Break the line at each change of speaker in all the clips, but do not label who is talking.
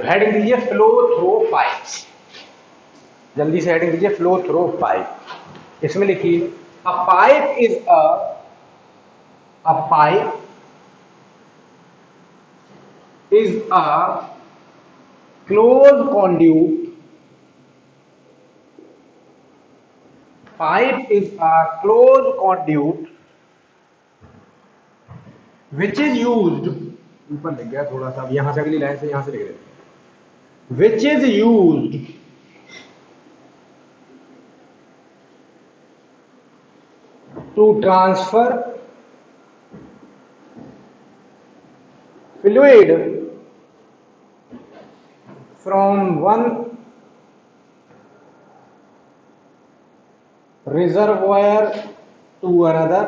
Heading दीजिए flow through pipes, जल्दी से हेडिंग दीजिए फ्लो थ्रू पाइप। इसमें लिखिए अ pipe is a pipe is a close conduit. Pipe is a closed conduit which is used, ऊपर लिख गया थोड़ा सा, यहां से अगली लाइन से यहां से लिख देते हैं, which is used to transfer fluid from one reservoir to another।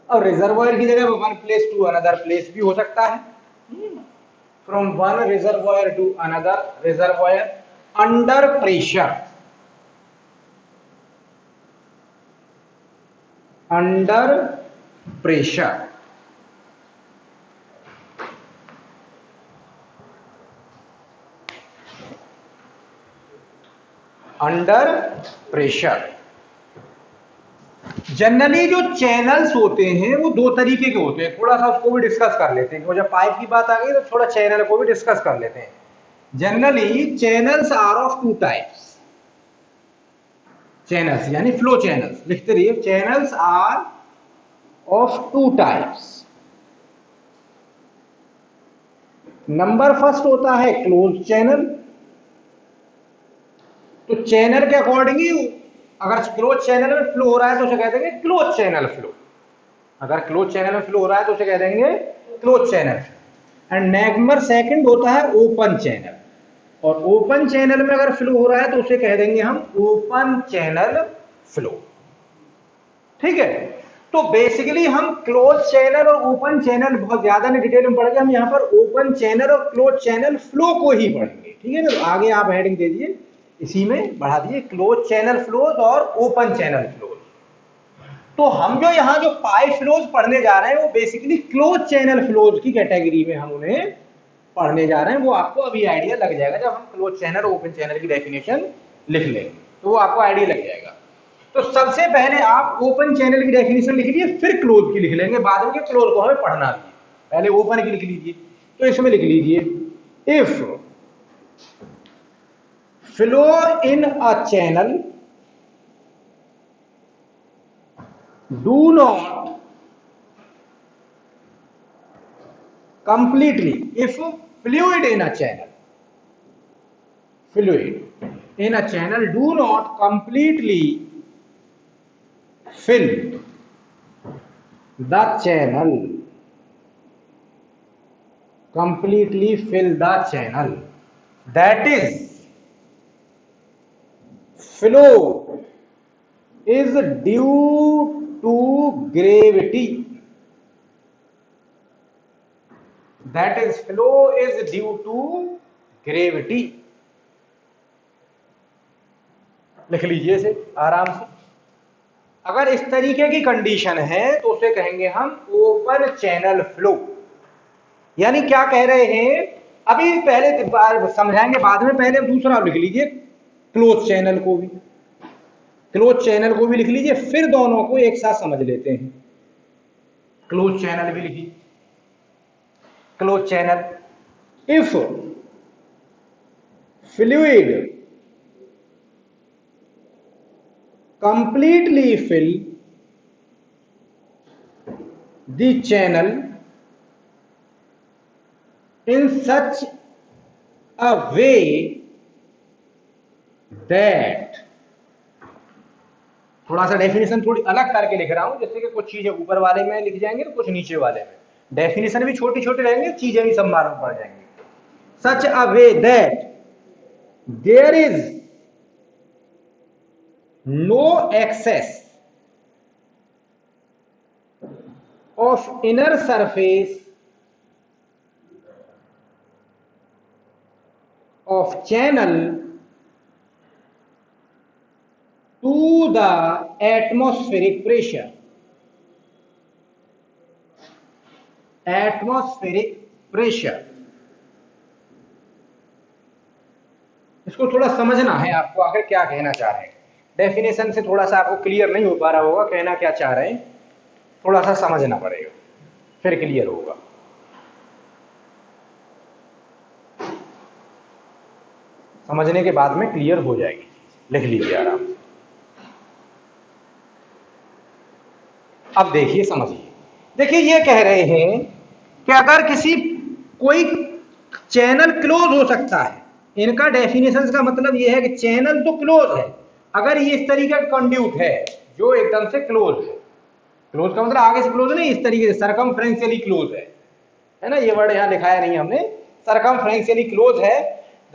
और रिजर्वायर की जगह one place to another place भी हो सकता है। From one reservoir to another reservoir under pressure, under pressure. Under pressure. Generally जो चैनल्स होते हैं वो दो तरीके के होते हैं, थोड़ा सा उसको भी डिस्कस कर लेते हैं, जब पाइप की बात आ गई तो थोड़ा चैनल को भी डिस्कस कर लेते हैं। Generally channels are of two types, channels यानी फ्लो चैनल्स, लिखते रहिए channels are of two types. Number first होता है क्लोज चैनल। तो चैनल के अकॉर्डिंग अगर क्लोज चैनल में फ्लो हो रहा है तो उसे कह देंगे क्लोज चैनल फ्लो। अगर क्लोज चैनल में फ्लो हो रहा है तो उसे कह देंगे close channel. And number second होता है ओपन चैनल, और ओपन चैनल में अगर फ्लो हो रहा है तो उसे कह देंगे हम ओपन चैनल फ्लो। ठीक है, तो बेसिकली हम क्लोज चैनल और ओपन चैनल बहुत ज्यादा नहीं डिटेल में पढ़ेंगे, हम यहाँ पर ओपन चैनल और क्लोज चैनल फ्लो को ही पढ़ेंगे। ठीक है ना, तो आगे आप हेडिंग दे दीजिए, इसी में बढ़ा दीजिए क्लोज चैनल फ्लोज और ओपन चैनल फ्लोज। तो हम जो यहाँ जो पाइप फ्लोज पढ़ने जा रहे हैं वो बेसिकली क्लोज चैनल फ्लोज की कैटेगरी में हम उन्हें पढ़ने जा रहे हैं। वो आपको अभी आइडिया लग जाएगा जब हम क्लोज चैनल ओपन चैनल की डेफिनेशन लिख लेंगे, तो वो आपको आइडिया लग जाएगा। तो सबसे पहले आप ओपन चैनल की डेफिनेशन लिख लीजिए, फिर क्लोज की लिख लेंगे, बाद में क्लोज को हमें पढ़ना भी है। पहले ओपन की लिख लीजिए, तो इसमें लिख लीजिए if flow in a channel do not completely, if fluid in a channel, fluid in a channel do not completely fill the channel, completely fill the channel, that is flow is due to gravity, that is flow is due to gravity। लिख लीजिए इसे आराम से। अगर इस तरीके की condition है तो उसे कहेंगे हम ओपन चैनल फ्लो। यानी क्या कह रहे हैं, अभी पहले समझाएंगे बाद में, पहले दूसरा लिख लीजिए क्लोज चैनल को भी, क्लोज चैनल को भी लिख लीजिए, फिर दोनों को एक साथ समझ लेते हैं। क्लोज चैनल भी लिखिए, close channel if fluid completely fill the channel in such a way that, थोड़ा सा डेफिनेशन थोड़ी अलग करके लिख रहा हूं, जैसे कि कुछ चीजें ऊपर वाले में लिख जाएंगे तो कुछ नीचे वाले में, डेफिनेशन भी छोटे छोटे रहेंगे, चीजें भी सब मालूम पड़ जाएंगी। Such a way that there is no excess of inner surface of channel to the atmospheric pressure, atmospheric pressure। इसको थोड़ा समझना है आपको, आखिर क्या कहना चाह रहे हैं। डेफिनेशन से थोड़ा सा आपको क्लियर नहीं हो पा रहा होगा कहना क्या चाह रहे हैं, थोड़ा सा समझना पड़ेगा, फिर क्लियर होगा। समझने के बाद में क्लियर हो जाएगी, लिख लीजिए आराम से। अब देखिए समझिए, देखिए ये कह रहे हैं कि अगर किसी कोई चैनल क्लोज हो सकता है, इनका डेफिनेशन का मतलब ये है कि चैनल तो क्लोज है अगर ये इस तरीके का कंड्यूट है जो एकदम से क्लोज है। क्लोज का मतलब आगे से क्लोज नहीं, इस तरीके से सरकमफ्रेंशियली क्लोज है ना, ये वर्ड यहां लिखाया नहीं हमने, सरकमफ्रेंशियली क्लोज है।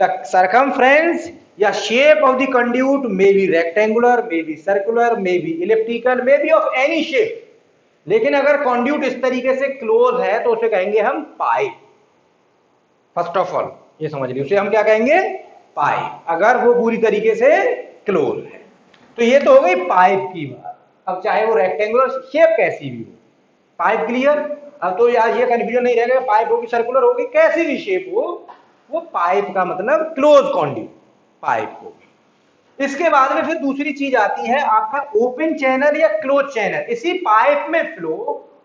द सरकमफ्रेंस या shape of the conduit may be rectangular, may be circular, may be elliptical, may be of any shape. लेकिन अगर कंड्यूट इस तरीके से क्लोज है तो उसे कहेंगे हम पाइप। फर्स्ट ऑफ ऑल ये समझ लीजिए, उसे हम क्या कहेंगे, पाइप, अगर वो पूरी तरीके से क्लोज है। तो ये तो हो गई पाइप की बात। अब चाहे वो रेक्टेंगुलर शेप कैसी भी हो, पाइप क्लियर। अब तो यार ये कंफ्यूजन नहीं रहेगा, पाइप होगी सर्कुलर होगी कैसी भी शेप हो, वो पाइप का मतलब क्लोज कंड्यूट पाइप होगी। इसके बाद में फिर दूसरी चीज आती है आपका ओपन चैनल या क्लोज चैनल। इसी पाइप में फ्लो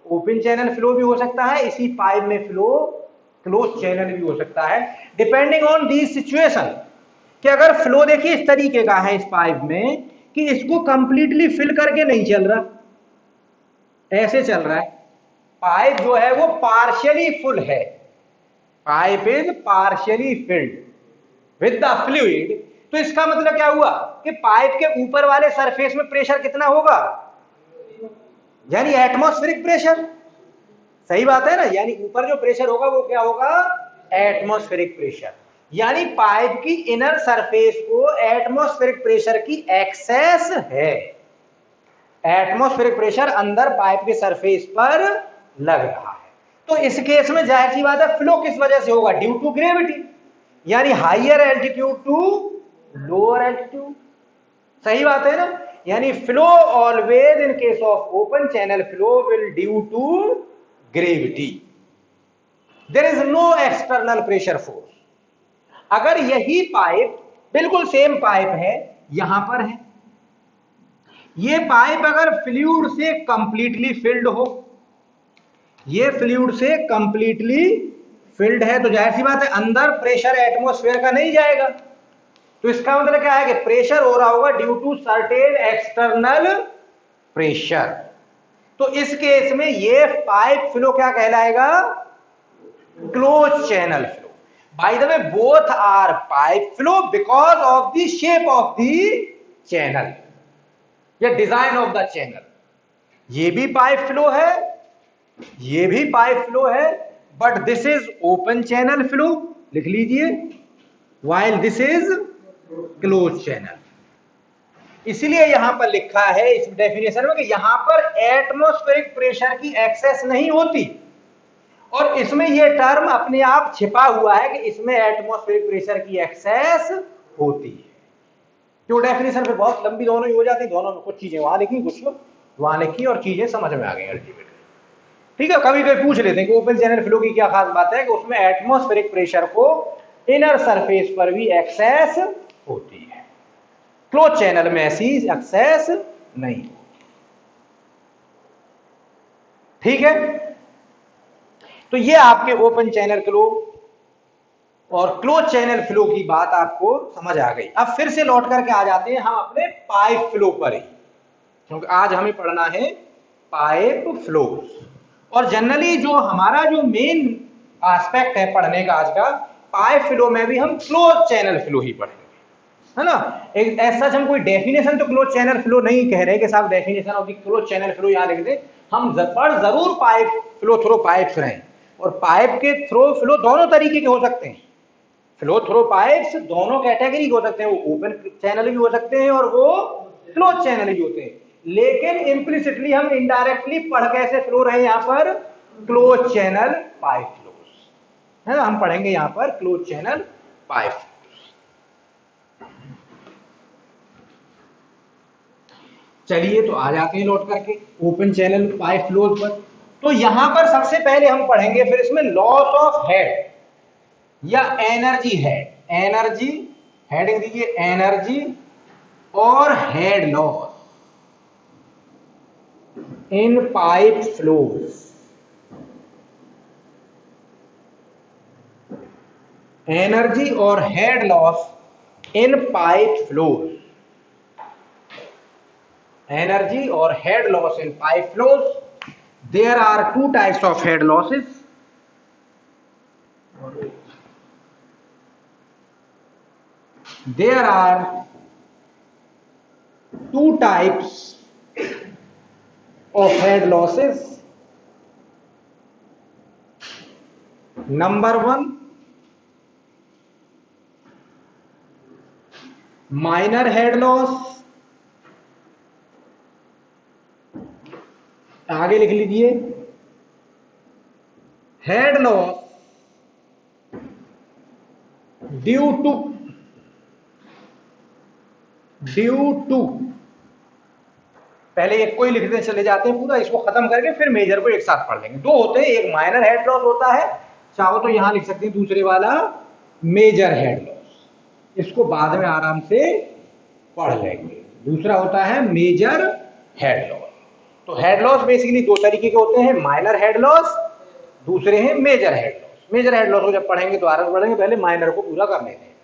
ओपन चैनल फ्लो भी हो सकता है, इसी पाइप में फ्लो क्लोज चैनल भी हो सकता है, डिपेंडिंग ऑन दी सिचुएशन। कि अगर फ्लो देखिए इस तरीके का है इस पाइप में कि इसको कंप्लीटली फिल करके नहीं चल रहा, ऐसे चल रहा है, पाइप जो है वो पार्शियली फुल है, pipe is partially filled with the fluid. तो इसका मतलब क्या हुआ कि पाइप के ऊपर वाले सरफेस में प्रेशर कितना होगा, यानी एटमॉस्फेरिक प्रेशर। सही बात है ना, यानी ऊपर जो प्रेशर होगा वो क्या होगा, एटमॉस्फेरिक प्रेशर। यानी पाइप की इनर सरफेस को एटमॉस्फेरिक प्रेशर की एक्सेस है, एटमॉस्फेरिक प्रेशर अंदर पाइप के सरफेस पर लग रहा है। तो इस केस में जाहिर सी बात है फ्लो किस वजह से होगा, ड्यू टू ग्रेविटी, यानी higher altitude to lower altitude. सही बात है ना, यानी flow always in case of open channel flow will due to gravity, there is no external pressure force. अगर यही पाइप बिल्कुल सेम पाइप है, यहां पर है, ये पाइप अगर फ्लूइड से कंप्लीटली फिल्ड हो, ये फ्लूइड से कंप्लीटली फिल्ड है, तो जाहिर सी बात है अंदर प्रेशर एटमॉस्फेयर का नहीं जाएगा। तो इसका मतलब क्या है कि प्रेशर हो रहा होगा due to certain external pressure. तो इस केस में ये पाइप फ्लो क्या कहलाएगा, close channel flow. By the way both are pipe flow because of the shape of the channel या डिजाइन ऑफ द चैनल। ये भी पाइप फ्लो है, ये भी पाइप फ्लो है, but this is open channel flow, लिख लीजिए, while this is close channel. इसलिए यहां पर लिखा है इस डेफिनेशन में कि यहां पर एटमॉस्फेरिक प्रेशर की एक्सेस नहीं होती, और इसमें यह टर्म अपने आप छिपा हुआ है कि इसमें एटमॉस्फेरिक प्रेशर की एक्सेस होती है। जो डेफिनेशन फिर बहुत लंबी दोनों ही हो जाती, दोनों में कुछ चीजें वहां लिखी, कुछ वहां लिखी, और चीजें समझ में आ गई अल्टीमेटली। ठीक है, कभी कभी पूछ लेते हैं कि ओपन चैनल फ्लो की क्या खास बात है, कि उसमें एटमॉस्फेरिक प्रेशर को इनर सरफेस पर भी एक्सेस होती है, क्लोज चैनल में ऐसी एक्सेस नहीं। ठीक है, तो ये आपके ओपन चैनल फ्लो और क्लोज चैनल फ्लो की बात आपको समझ आ गई। अब फिर से लौट करके आ जाते हैं हम अपने पाइप फ्लो पर ही, क्योंकि आज हमें पढ़ना है पाइप फ्लो। और जनरली जो हमारा जो मेन एस्पेक्ट है पढ़ने का आज का, पाइप फ्लो में भी हम क्लोज चैनल फ्लो ही पढ़ेंगे, है ना। एक ऐसा हम कोई डेफिनेशन तो क्लोज चैनल फ्लो नहीं कह रहे कि साहब definition of the close channel flow यहां लिख दे, हम जरूर पाइप फ्लो थ्रो पाइप्स रहे। और पाइप के थ्रो फ्लो दोनों तरीके के हो सकते हैं, फ्लो थ्रो पाइप्स दोनों कैटेगरी के हो सकते हैं, वो ओपन चैनल भी हो सकते हैं और वो क्लोज चैनल भी होते हैं। लेकिन इम्प्लिसिटली हम इनडायरेक्टली पढ़ कैसे फ्लो रहे यहां पर, क्लोज चैनल पाइप फ्लोस, है ना, हम पढ़ेंगे यहां पर क्लोज चैनल पाइप। चलिए तो आ जाते हैं लौट करके ओपन चैनल पाइप फ्लोज पर। तो यहां पर सबसे पहले हम पढ़ेंगे फिर इसमें लॉस ऑफ हेड या एनर्जी हेड, एनर्जी हेडिंग दीजिए एनर्जी और head loss in pipe flows. Energy और head loss in pipe flows. Energy और head loss in pipe flows. There are two types of head losses. There are two types of head losses. Number one, minor head loss. आगे लिख लीजिए head loss due to पहले एक को ही लिखते चले जाते हैं पूरा, इसको खत्म करके फिर मेजर को एक साथ पढ़ लेंगे। दो होते हैं, एक माइनर हेड लॉस होता है, चाहो तो यहां लिख सकते हैं दूसरे वाला मेजर हेड लॉस, इसको बाद में आराम से पढ़ लेंगे। दूसरा होता है मेजर हेड लॉस। तो हेड लॉस बेसिकली दो तरीके के होते हैं, माइनर हेड लॉस, दूसरे हैं major head loss. Major head loss को जब पढ़ेंगे तो आगे बढ़ेंगे, पहले माइनर को पूरा कर लेते हैं।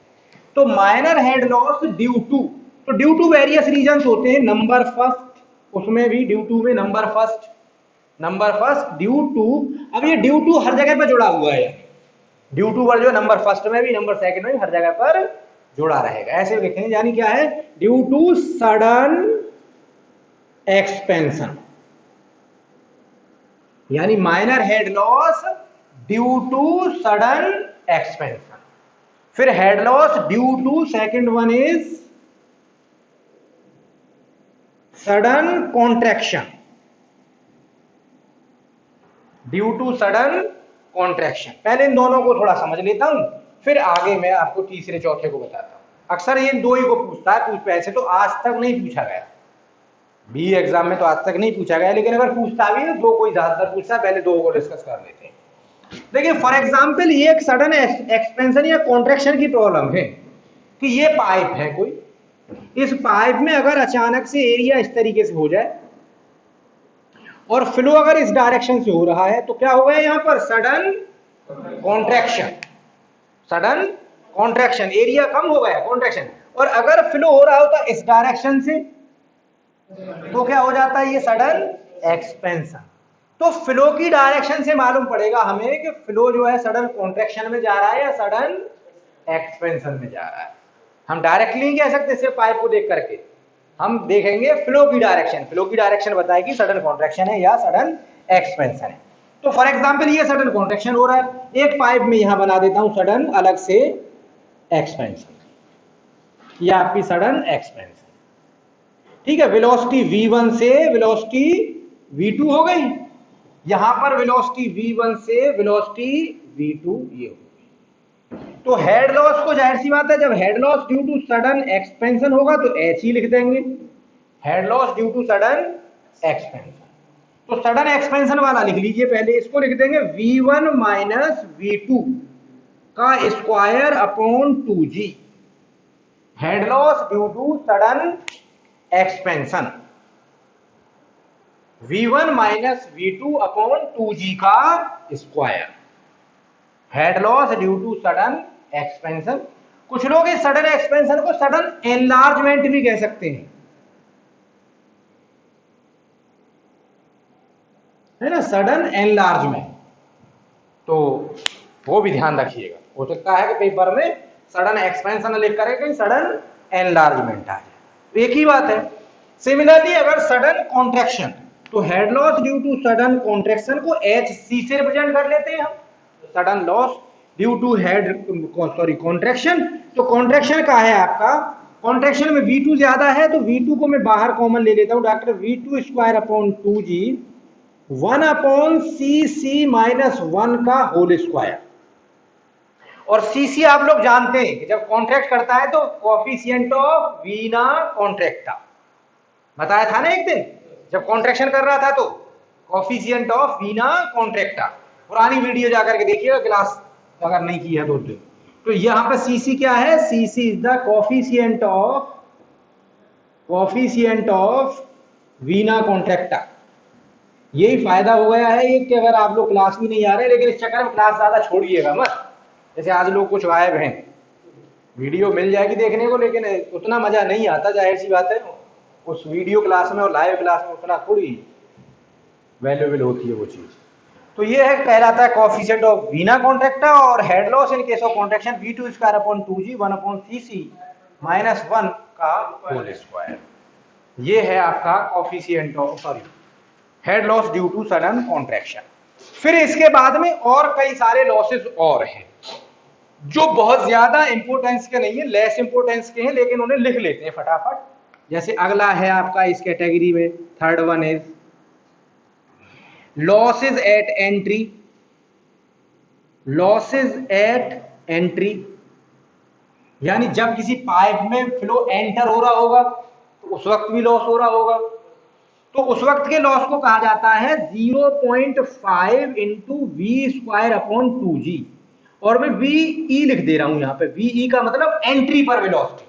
तो minor head loss due to various reasons होते हैं। नंबर फर्स्ट, उसमें भी ड्यू टू में नंबर फर्स्ट ड्यू टू। अब ये ड्यू टू हर जगह पर जुड़ा हुआ है, ड्यू टू वर्ड जो नंबर फर्स्ट में भी नंबर सेकंड में भी हर जगह पर जुड़ा रहेगा, ऐसे लिखेंगे। यानी क्या है, ड्यू टू सडन एक्सपेंशन, यानी minor head loss due to sudden expansion. फिर head loss due to, second one is sudden contraction, due to sudden contraction. पहले इन दोनों को थोड़ा समझ लेता हूं, फिर आगे मैं आपको तीसरे चौथे को बताता हूं। अक्सर ये दो ही को पूछता है, पूछ ऐसे तो आज तक नहीं पूछा गया, बी एग्जाम में तो आज तक नहीं पूछा गया, लेकिन अगर पूछता भी है दो कोई ज्यादातर पूछता है, पहले दो को डिस्कस कर लेते हैं। देखिए फॉर एग्जांपल ये एक सडन एक्सपेंशन या कॉन्ट्रैक्शन की प्रॉब्लम है कि ये पाइप है कोई, इस पाइप में अगर अचानक से एरिया इस तरीके से हो जाए और फ्लो अगर इस डायरेक्शन से हो रहा है तो क्या होगा यहां पर, सडन कॉन्ट्रैक्शन, एरिया कम हो गया, कॉन्ट्रैक्शन। और अगर फ्लो हो रहा होता इस डायरेक्शन से तो क्या हो जाता है, ये सडन एक्सपेंशन। तो फ्लो की डायरेक्शन से मालूम पड़ेगा हमें कि फ्लो जो है सडन कॉन्ट्रैक्शन में जा रहा है या सडन एक्सपेंशन में जा रहा है। हम डायरेक्टली नहीं कह सकते सिर्फ पाइप को देख करके, हम देखेंगे फ्लो की डायरेक्शन बताएगी सडन कॉन्ट्रैक्शन है या सडन एक्सपेंशन है। तो फॉर एग्जांपल ये सडन कॉन्ट्रैक्शन हो रहा है, एक पाइप में यहां बना देता हूं सडन अलग से एक्सपेंशन, ये आपकी सडन एक्सपेंशन, ठीक है। वेलोसिटी v1 से वेलोसिटी v2 हो गई, यहां पर वेलोसिटी v1 से वेलोसिटी v2 ये हो गई। तो हेड लॉस को जाहिर सी बात है, जब head loss due to sudden expansion होगा तो h ही लिख देंगे, head loss due to sudden expansion. तो सडन एक्सपेंशन वाला लिख लीजिए, पहले इसको लिख देंगे v1 माइनस v2 का square upon 2g, head loss due to sudden expansion, v1 minus v2 upon 2g का square, head loss due to sudden expansion. कुछ लोग इस सडन एक्सपेंशन को सडन एनलार्जमेंट भी कह सकते हैं, है ना, सडन एनलार्जमेंट। तो वो भी ध्यान रखिएगा, हो सकता है कि पेपर में सडन एक्सपेंशन लिख करें सडन एनलार्जमेंट आ जाए, एक ही बात है। सिमिलरली अगर सडन कॉन्ट्रैक्शन, तो head loss due to sudden contraction को HC से रिप्रेजेंट कर लेते हैं हम, sudden loss due to contraction. तो कॉन्ट्रैक्शन का है आपका, कॉन्ट्रैक्शन में V2 ज्यादा है तो V2 को मैं बाहर कॉमन ले लेता हूं, doctor V2 square upon 2g 1 upon CC minus 1 का होल स्क्वायर। और CC आप लोग जानते हैं कि जब कॉन्ट्रैक्ट करता है तो कोएफिशिएंट ऑफ वीना कॉन्ट्रैक्टा, बताया था ना एक दिन जब कॉन्ट्रैक्शन कर रहा था, तो कोएफिशिएंट ऑफ वीना कॉन्ट्रैक्टा, पुरानी वीडियो जाकर के देखिएगा क्लास अगर नहीं की है तो। तो यहां पर सीसी क्या है, CC is the coefficient of vena contracta. यही फायदा हो गया है ये कि अगर आप लोग क्लास भी नहीं आ रहे, लेकिन इस चक्कर में क्लास ज्यादा छोड़िएगा मत। जैसे आज लोग कुछ गायब हैं, वीडियो मिल जाएगी देखने को, लेकिन उतना मजा नहीं आता, जाहिर सी बात है। उस वीडियो क्लास में और लाइव क्लास में उतना थोड़ी वैल्यूएबल होती है वो चीज। तो ये है कहलाता है कोएफिशिएंट ऑफ वीना कॉन्ट्रैक्टा। और head loss in case of contraction V2 square upon 2G 1/3C minus 1 का होल स्क्वायर। ये है आपका coefficient of head loss due to sudden contraction. फिर इसके बाद में और कई सारे लॉसेस और हैं जो बहुत ज्यादा इंपोर्टेंस के नहीं है, लेस इंपोर्टेंस के हैं, लेकिन उन्हें लिख लेते हैं फटाफट। जैसे अगला है आपका इस कैटेगरी में, third one is losses eight entry. Losses eight entry यानी जब किसी पाइप में फ्लो एंटर हो रहा होगा तो उस वक्त भी लॉस हो रहा होगा, तो उस वक्त के लॉस को कहा जाता है 0.5 into V square upon 2G। और मैं VE लिख दे रहा हूं यहां पे। VE का मतलब एंट्री पर वेलोसिटी।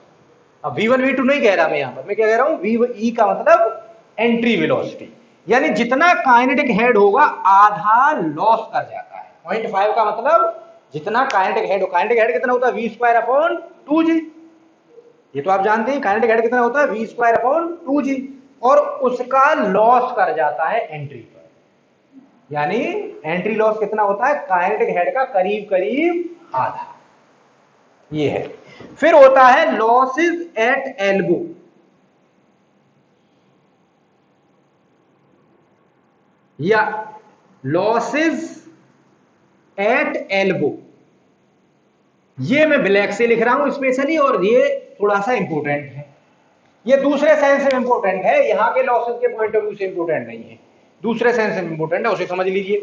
अब V1 V2 नहीं कह रहा मैं यहां पर, मैं क्या कह रहा हूं, VE का मतलब एंट्री वेलोसिटी। यानी जितना काइनेटिक हेड होगा आधा लॉस कर जाता है। 0.5 का मतलब जितना काइनेटिक हेड हो, काइनेटिक हेड कितना होता है, V स्क्वायर अपॉन 2G। ये तो आप जानते हैं काइनेटिक हेड कितना होता है, V स्क्वायर अपॉन 2G। और उसका लॉस कर जाता है एंट्री पर। यानी एंट्री लॉस कितना होता है, काइनेटिक हेड का करीब करीब आधा। ये है। फिर होता है लॉसेस एट एल्बो। या लॉसेस एट एल्बो, ये मैं ब्लैक से लिख रहा हूं स्पेशली, और ये थोड़ा सा इंपोर्टेंट है। ये दूसरे सेंस में इंपोर्टेंट है, यहां के लॉसेस के पॉइंट ऑफ व्यू से इंपोर्टेंट नहीं है, दूसरे सेंस में इंपोर्टेंट है, उसे समझ लीजिए।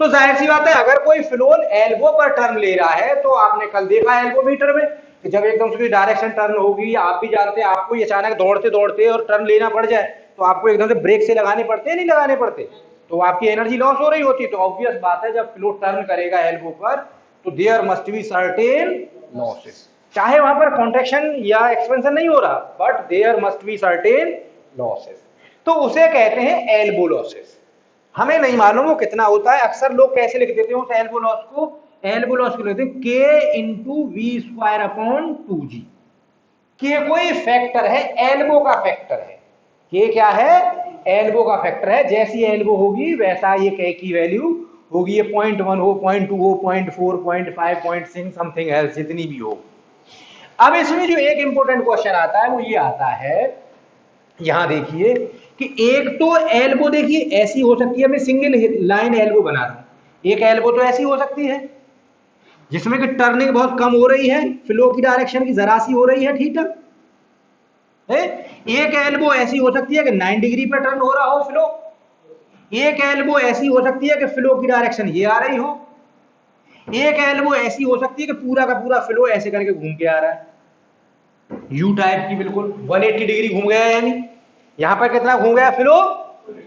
तो जाहिर सी बात है अगर कोई फ्लोन एल्बो पर टर्न ले रहा है, तो आपने कल देखा एल्बो मीटर में कि जब एकदम से डायरेक्शन टर्न होगी, आप भी जानते हैं, आपको अचानक दौड़ते दौड़ते और टर्न लेना पड़ जाए तो आपको एकदम से ब्रेक से लगाने पड़ते हैं, नहीं लगाने पड़ते, तो आपकी एनर्जी लॉस हो रही होती है। तो ऑब्वियस बात है जब फ्लो टर्न करेगा एल्बो पर तो there must be certain losses, चाहे वहां पर कॉन्ट्रैक्शन या एक्सपेंशन नहीं हो रहा, but there must be certain losses. तो उसे कहते हैं एल्बो लॉसेस। हमें नहीं मालूम वो कितना होता है, अक्सर लोग कैसे लिख देते हैं उस एल्बो लॉस को, एल्बो लॉस को लिखते हैं K into V square upon 2G। के कोई फैक्टर है, एल्बो का फैक्टर है। के क्या है, एल्बो का फैक्टर है। जैसी एल्बो होगी वैसा ये के की वैल्यू होगी। ये 0.1 हो, 0.2 हो, 0.4, 0.5, 0.6 समथिंग एल्स, जितनी भी हो। अब इसमें जो एक इंपॉर्टेंट क्वेश्चन आता है वो ये आता है, यहां देखिए कि एक तो एल्बो देखिए ऐसी हो सकती है, मैं सिंगल लाइन एल्बो बना रहा हूं। एक एल्बो तो ऐसी हो सकती है जिसमें कि टर्निंग बहुत कम हो रही है, फ्लो की डायरेक्शन की जरा सी हो रही है, ठीक है। एक एल्बो ऐसी हो सकती है कि 9 डिग्री पर टर्न हो रहा हो फ्लो। एक एल्बो ऐसी हो सकती है कि फ्लो की डायरेक्शन ये आ रही हो। एक एल्बो ऐसी हो सकती है कि पूरा का पूरा फ्लो ऐसे करके घूम के आ रहा है, यू टाइप की, बिल्कुल 180 डिग्री घूम गया। यानी यहां पर कितना घूम गया फ्लो,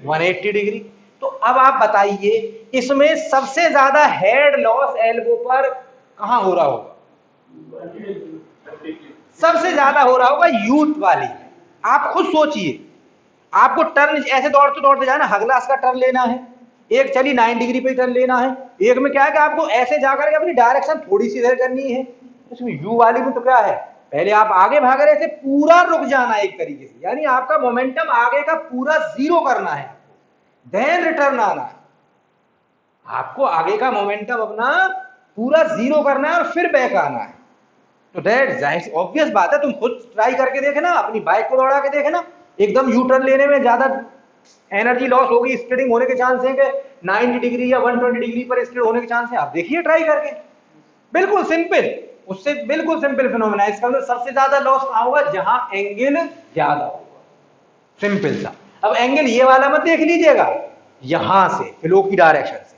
180 डिग्री। तो अब आप बताइए इसमें सबसे ज्यादा हेड लॉस एल्बो पर कहां हो रहा होगा, सबसे ज्यादा हो रहा होगा यूथ वाली। आप खुद सोचिए, आपको टर्न ऐसे दौड़ते दौड़ते जाना, हगलास का टर्न लेना है, एक चली 9 डिग्री पे टर्न लेना है, एक में क्या है कि आपको ऐसे जाकर के अपनी डायरेक्शन थोड़ी सी इधर करनी है। इसमें यू वाली में तो क्या है, पहले आप आगे भाग रहे थे, पूरा रुक जाना एक तरीके से, यानी आपका मोमेंटम आगे का पूरा जीरो करना है, देन रिटर्न आना है। आपको आगे का मोमेंटम अपना पूरा जीरो करना है और फिर बैक आना है। तो दैट जाहिर ऑब्वियस बात है, तुम खुद ट्राई करके देखना, अपनी बाइक को दौड़ा के देखना, एकदम यू टर्न लेने में ज्यादा एनर्जी लॉस होगी, स्किडिंग होने के चांस है कि 90 डिग्री या 120 डिग्री पर स्किड होने के चांस है। आप देखिए ट्राई करके, बिल्कुल सिंपल, उससे बिल्कुल सिंपल फिनोमेना। इसका मतलब सबसे ज्यादा लॉस कहां होगा, जहां एंगल ज्यादा होगा, सिंपल सा। अब एंगल ये वाला मत देख लीजिएगा, यहां से फ्लो की डायरेक्शन से,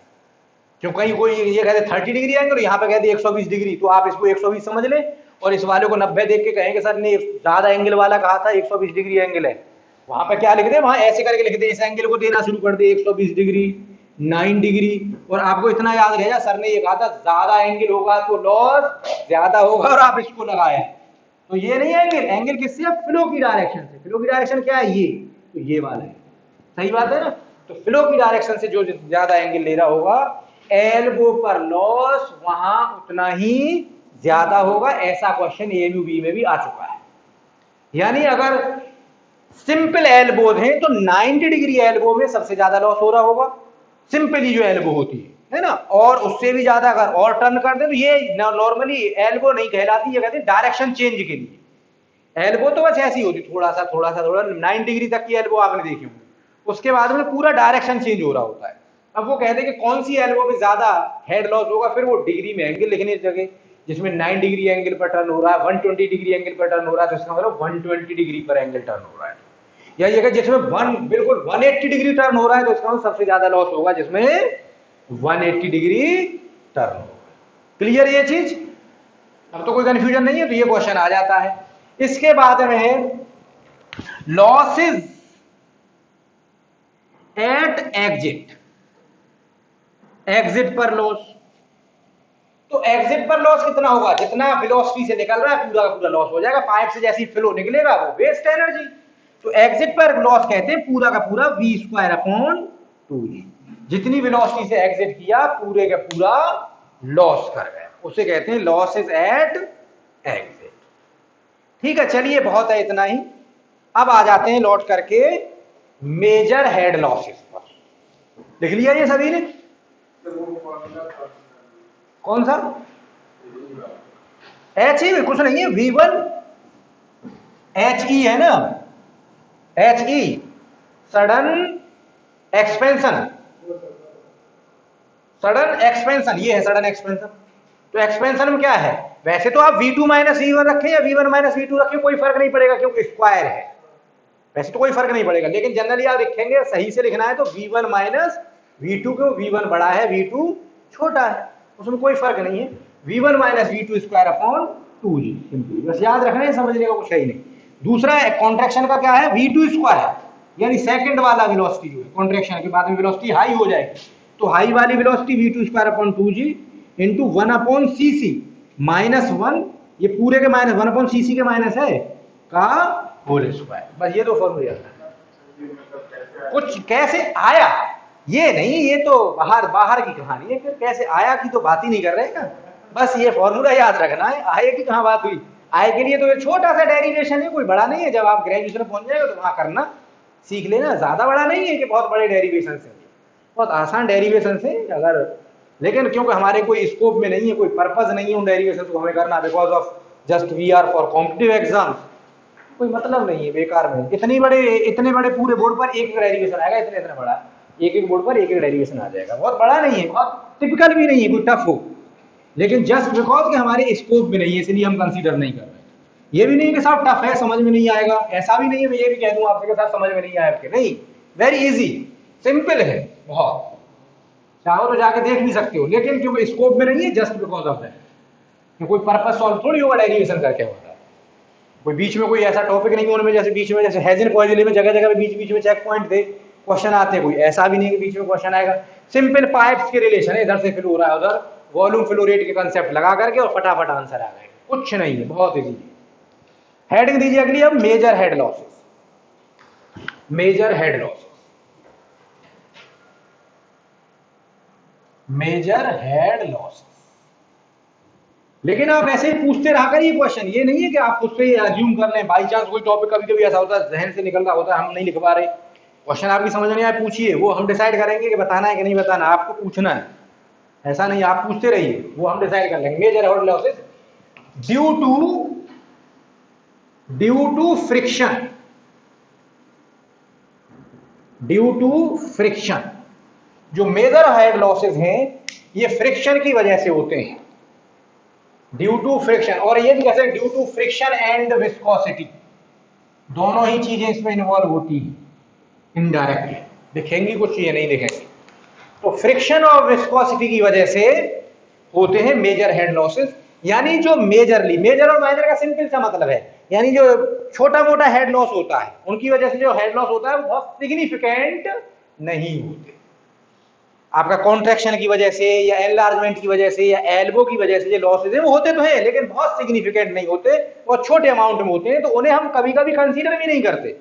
क्यों कहीं कोई ये कहते 30 डिग्री एंगल, यहां पे कहते 120 डिग्री, तो आप इसको 120 समझ लें और इस वाले को 90 देख के कहेंगे सर ने ज्यादा एंगल वाला कहा था, 120 डिग्री एंगल है। वहां पे क्या लिख दे, वहां ऐसे करके लिख दे, इस एंगल को देना शुरू कर दे 120 डिग्री, 9 डिग्री। और आपको इतना याद रहेगा, सर ने ये कहा था ज्यादा एंगल होगा तो लॉस ज्यादा होगा, और आप इसको लगाए। तो ये नहीं एंगल, एंगल किससे है? फ्लो की डायरेक्शन से। फ्लो की डायरेक्शन क्या है? ये, तो ये वाला है। सही बात है ना? तो फ्लो की डायरेक्शन से जो ज्यादा एंगल ले रहा होगा, एल्बो पर लॉस वहां उतना ही ज्यादा होगा। ऐसा क्वेश्चन एएमयू में भी आ चुका है। यानी अगर सिंपल एल्बोज हैं तो 90 डिग्री एल्बो में सबसे ज्यादा लॉस हो रहा होगा, सिंपली जो एल्बो होती है ना। और उससे भी ज्यादा अगर और टर्न कर दे तो ये नॉर्मली एल्बो नहीं कहलाती, ये कहते हैं डायरेक्शन चेंज के लिए। एल्बो तो बस ऐसी होती, थोड़ा सा 9 डिग्री तक की एल्बो आपने देखी होगी, उसके बाद में पूरा डायरेक्शन चेंज हो रहा होता है। अब वो कहते हैं कि कौन सी एल्बो में ज्यादा हेड लॉस होगा, फिर वो डिग्री में एंगल लिखने की जगह जिसमें 9 डिग्री एंगल पर टर्न हो रहा है, 120 डिग्री एंगल पर टर्न हो रहा है, तो इसका मतलब 120 डिग्री पर एंगल टर्न हो रहा है। या ये जिसमें बिल्कुल 180 डिग्री टर्न हो रहा है, तो इसका मतलब सबसे ज्यादा लॉस होगा जिसमें 180 डिग्री टर्न होगा। क्लियर ये चीज? अब तो कोई कंफ्यूजन नहीं है, तो ये क्वेश्चन आ जाता है। इसके बाद में लॉसेस एट एग्जिट, एग्जिट पर लॉस। तो एग्जिट पर लॉस कितना होगा? जितना वेलोसिटी से निकल रहा है पूरा का पूरा लॉस हो जाएगा। पाइप से जैसी फ्लो निकलेगा वो वेस्ट एनर्जी। तो एग्जिट पर लॉस कहते हैं पूरा का पूरा v²/2g। जितनी वेलोसिटी से एग्जिट किया पूरे का पूरा लॉस कर गए, उसे कहते हैं लॉसेस एट एग्जिट। ठीक है, चलिए बहुत है इतना ही। अब आ जाते हैं लौट करके मेजर हेड लॉसेस पर। लिख लिया ये सभी ने? कौन सा? एच ई में कुछ नहीं है, V1 HE है ना, HE sudden expansion. Sudden expansion, ये है सडन एक्सपेंशन। तो एक्सपेंशन में क्या है? वैसे तो आप V2 माइनस V1 रखें या V1 माइनस V2 रखें कोई फर्क नहीं पड़ेगा, क्योंकि स्क्वायर है, वैसे तो कोई फर्क नहीं पड़ेगा। लेकिन जनरली आप लिखेंगे, सही से लिखना है तो V1 माइनस V2, क्यों? V1 बड़ा है, V2 छोटा है, उसमें कोई फर्क नहीं है। V1 माइनस V2²/2g, सिंपली बस याद रखना है, समझने का कुछ है ही नहीं। दूसरा कॉन्ट्रैक्शन का क्या है? V2², यानी सेकंड वाला वेलोसिटी जो है, कॉन्ट्रैक्शन के बाद में वेलोसिटी हाई हो जाएगी, तो हाई वाली वेलोसिटी V2²/2g इंटू 1/cc -1, ये पूरे के माइनस 1/cc के माइनस है का होल स्क्वायर। बस ये दो फॉर्मूला कुछ कैसे आया ये नहीं, ये तो बाहर की कहानी है, फिर कैसे आया की तो बात ही नहीं कर रहे हैं। बस ये फॉर्मूला याद रखना है, आए की कहां बात हुई। आए के लिए तो ये छोटा सा डेरिवेशन है, कोई बड़ा नहीं है। जब आप ग्रेजुएशन पहुंच जाएगा तो वहां करना सीख लेना, ज्यादा बड़ा नहीं है कि बहुत बड़े डेरिवेशन से, बहुत आसान डेरिवेशन से। अगर लेकिन क्योंकि हमारे कोई स्कोप में नहीं है, कोई पर्पज नहीं है उन डेरिवेशन को हमें करना, because of just we are for competitive exam, कोई मतलब नहीं है, बेकार में। इतने बड़े पूरे बोर्ड पर एक डेरिवेशन आएगा, इतना बड़ा एक बोर्ड पर एक डेरिवेशन आ जाएगा, बहुत बड़ा नहीं है, बहुत टिपिकल भी नहीं है, कोई टफ हो। लेकिन जस्ट बिकॉज कि हमारे स्कोप में नहीं है इसलिए हम कंसीडर नहीं कर रहे। ये भी नहीं कि साहब टफ है समझ में नहीं आएगा, ऐसा भी नहीं है मैं ये भी कह दूं आपसे कि साहब समझ में नहीं आया आपके, नहीं, वेरी इजी, सिंपल है बहुत, चाहो तो जाके देख भी सकते हो। लेकिन क्योंकि स्कोप में नहीं है, जस्ट बिकॉज ऑफ दैट, कोई पर्पस सॉल्व थोड़ी होगा डेरिवेशन का क्या होता है। कोई बीच में कोई ऐसा टॉपिक नहीं उनमें, जैसे बीच में जैसे हेजन पॉइजली में जगह जगह बीच में चेक पॉइंट थे, क्वेश्चन आते हैं, कोई ऐसा भी नहीं कि बीच में क्वेश्चन आएगा। सिंपल पाइप्स के रिलेशन है, इधर से फ्लो हो रहा है उधर, वॉल्यूम फ्लो रेट के कंसेप्ट लगा करके और फटाफट आंसर आ गए, कुछ नहीं है, बहुत इजी। हेडिंग दीजिए अगली अब, major head losses. Major head losses, major head losses. लेकिन आप ऐसे ही पूछते रहा करिए क्वेश्चन, ये नहीं है कि आप खुद से ही अज्यूम कर लें, बाई चांस कोई टॉपिक कभी कभी ऐसा होता है जहन से निकल रहा होता है, हम नहीं लिख पा रहे, क्वेश्चन आपकी समझ नहीं आया, पूछिए, वो हम डिसाइड करेंगे कि बताना है कि नहीं बताना, आपको पूछना है, ऐसा नहीं, आप पूछते रहिए, वो हम डिसाइड कर लेंगे। Major head losses due to friction, due to friction. जो मेजर हेड लॉसेस हैं ये फ्रिक्शन की वजह से होते हैं, ड्यू टू फ्रिक्शन। और ये भी कैसे? Due to friction and viscosity, दोनों ही चीजें इसमें इन्वॉल्व होती हैं इनडायरेक्टली, दिखेंगी कुछ चीजें नहीं दिखेंगी। तो फ्रिक्शन और विस्कोसिटी की वजह से होते हैं मेजर हेड लॉसेस। यानी जो मेजरली, मेजर और माइनर का सिंपल सा मतलब है, यानी जो छोटा मोटा हेड लॉस होता है उनकी वजह से जो हेड लॉस होता है वो बहुत सिग्निफिकेंट नहीं होते। आपका कॉन्ट्रैक्शन की वजह से या एनलार्जमेंट की वजह से या एल्बो की वजह से जो लॉसेज है वो होते तो हैं, लेकिन बहुत सिग्निफिकेंट नहीं होते और छोटे अमाउंट में होते हैं, तो उन्हें हम कभी कभी कंसीडर भी नहीं करते।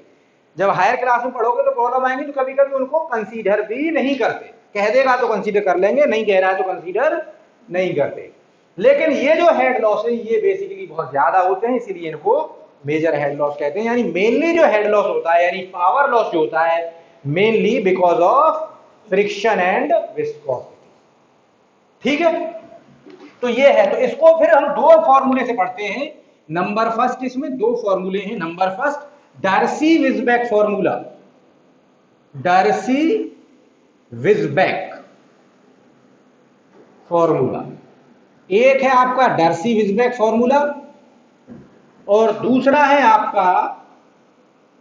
जब हायर क्लास में पढ़ोगे तो प्रॉब्लम आएंगी, तो कभी कभी उनको कंसीडर भी नहीं करते। कह देगा तो कंसीडर कर लेंगे, नहीं कह रहा है तो कंसीडर नहीं करते। लेकिन ये जो हेड लॉस है ये बेसिकली बहुत ज्यादा होते हैं, इसीलिए इनको मेजर हेड लॉस कहते हैं। यानी मेनली जो हेड लॉस होता है, यानी पावर लॉस जो होता है, mainly because of friction and viscosity. ठीक है, तो ये है। तो इसको फिर हम दो फॉर्मूले से पढ़ते हैं। नंबर फर्स्ट, इसमें दो फॉर्मूले हैं। Number first, Darcy Weisbach formula. Darcy Weisbach formula एक है आपका डार्सी-विज़बैक फॉर्मूला, और दूसरा है आपका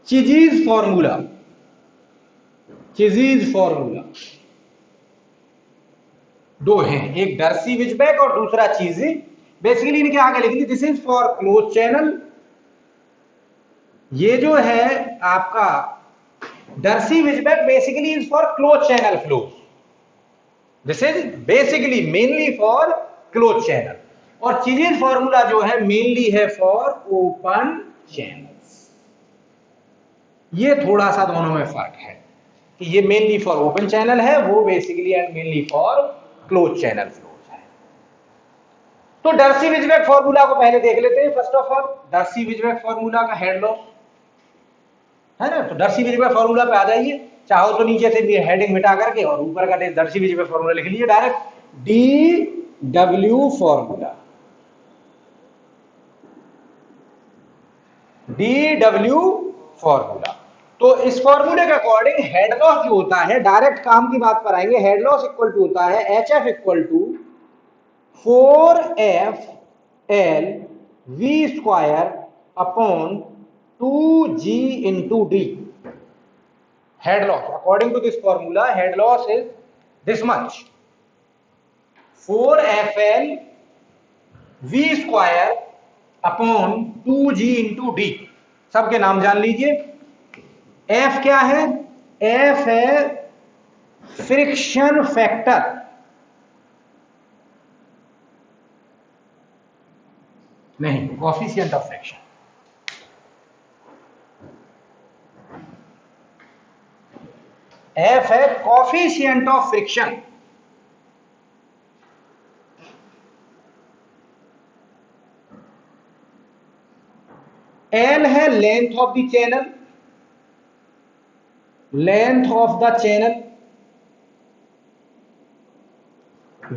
चिजीज फॉर्मूला। चिजीज फॉर्मूला दो हैं, एक डार्सी-विज़बैक और दूसरा चीजी। बेसिकली इनके आगे लिख दी, this is for close channel. ये जो है आपका Darcy Weisbach basically is for close channel flow. This is basically mainly for close channel, और चीजेज फॉर्मूला जो है मेनली है फॉर ओपन चैनल्स। ये थोड़ा सा दोनों में फर्क है कि ये मेनली फॉर ओपन चैनल है, वो basically and mainly for close channel flows है। तो डार्सी-विज़बैक फॉर्मूला को पहले देख लेते हैं। फर्स्ट ऑफ ऑल, डार्सी-विज़बैक फॉर्मूला का हेड लॉस है ना, तो डार्सी-विज़बैक फॉर्मूला पे आ जाइए। चाहो तो नीचे से भी हेडिंग मिटा करके और ऊपर का डार्सी-विज़बैक फॉर्मूला लिख लीजिए direct, DW formula. DW formula. तो इस फॉर्मूले के अकॉर्डिंग हेड लॉस जो होता है, डायरेक्ट काम की बात पर आएंगे, हेड लॉस इक्वल टू होता है HF equal to 4FL V square upon 2G into D। Head loss according to this formula, head loss is this much, 4FL V square upon 2G into D। सबके नाम जान लीजिए। F क्या है? F है friction factor, नहीं coefficient of friction. F है coefficient of friction. L है length of the channel, length of the channel.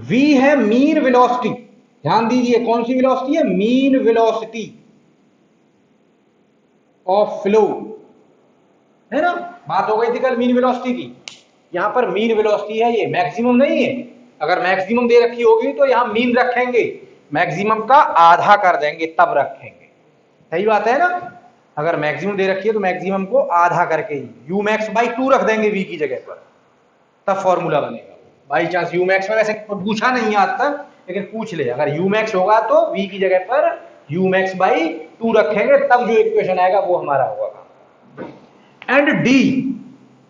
V है मीन वेलोसिटी, ध्यान दीजिए कौन सी वेलोसिटी है? मीन वेलोसिटी ऑफ फ्लो, है ना। बात हो गई थी कल मीन वेलोसिटी की। यहां पर मीन वेलोसिटी है, ये मैक्सिमम नहीं है। अगर मैक्सिमम दे रखी होगी तो यहां मीन रखेंगे, मैक्सिमम का आधा कर देंगे तब रखेंगे। सही बात है ना। अगर मैक्सिमम दे रखी है तो मैक्सिमम को आधा करके यू मैक्स बाई 2 रख देंगे वी की जगह पर, तब फॉर्मूला बनेगा। बाई चांस यू मैक्स में वैसे पूछा नहीं आज तक, लेकिन पूछ ले, अगर यू मैक्स होगा तो वी की जगह पर यू मैक्स बाई 2 रखेंगे, तब जो इक्वेशन आएगा वो हमारा होगा। And D,